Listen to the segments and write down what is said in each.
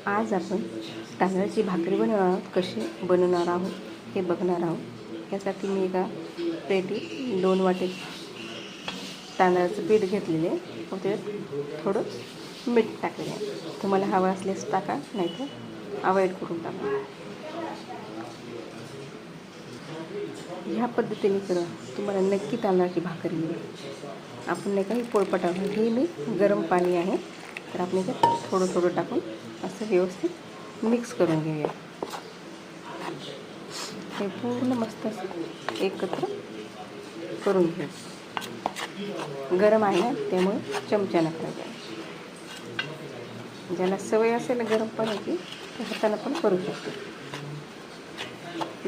आज आपण तांदळाची भाकरी बनवणार आहोत. कशी बनवणार आहोत हे बघणार आहोत. यासाठी मी एका प्लेटीत 2 वाटी तांदळाचं पीठ घेतलेले व त्यात थोडं मीठ टाकले. तुम्हाला हवं असल्यास टाका, नाहीतर अवॉइड करून टाका. ह्या पद्धतीने करा, तुम्हाला नक्की तांदळाची भाकरी मिळेल. आपण नाही काही पोळपाटावर हे मी गरम पाणी आहे, तर आपण याच्यात थोडं थोडं टाकून असं व्यवस्थित मिक्स करून घेऊया. हे पूर्ण मस्त असं एकत्र करून घेऊ. गरम आहे ना, त्यामुळे चमच्यानं करायचं. ज्याला सवय असेल गरम पाण्याची ते हातानं पण करू शकतो.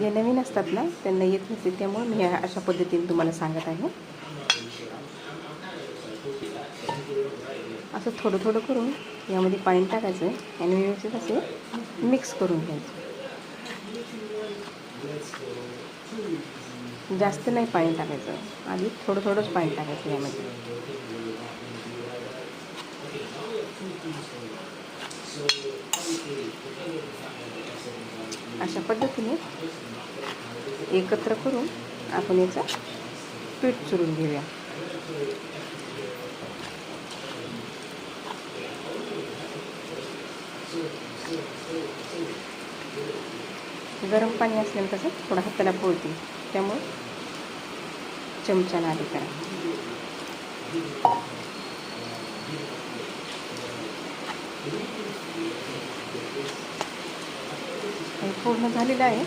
जे नवीन असतात ना, त्यांना येत नसते, त्यामुळे मी अशा पद्धतीने तुम्हाला सांगत आहे. असं थोडं थोडं करून यामध्ये पाणी टाकायचं आणि व्यवस्थित असे मिक्स करून घ्यायचं. जास्त नाही पाणी टाकायचं, आधी थोडं थोडंच पाणी टाकायचं यामध्ये. अशा पद्धतीने एकत्र करून आपण याचं पीठ चुरून घेऊया. गरम पाणी असल्यानं कसं थोडं हाताला पोळते, त्यामुळे चमच्यानं आधी करा. हे पूर्ण झालेलं आहे.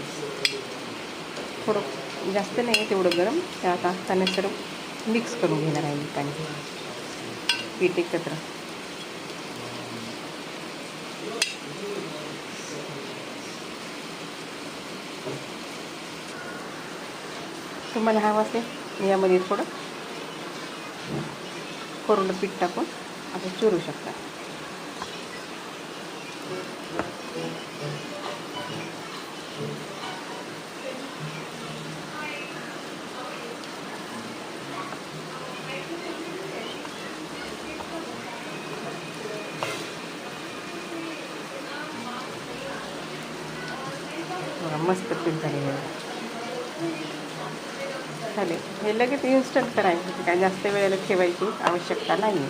थोडं जास्त नाही आहे तेवढं गरम. तर आता हाताने सर्व मिक्स करून घेणार आहे मी पाणी पीठ एकत्र. तुम्हाला हवं असेल यामध्ये थोडं कोरडं पीठ टाकून आपण चुरू शकता. मस्त पीठ झालेलं आहे. चालेल, हे लगेच इन्स्टंट करायचं, काय जास्त वेळेला ठेवायची आवश्यकता नाही आहे.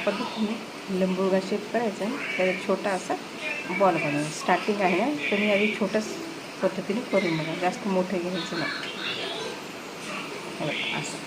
पद्धतीने लिंबूळगा शेप करायचा आहे. त्याचा छोटा असा बॉल बनवायचा. स्टार्टिंग आहे ना, तुम्ही आधी छोटंच पद्धतीने करून बघा, जास्त मोठं घ्यायचं नाही. असं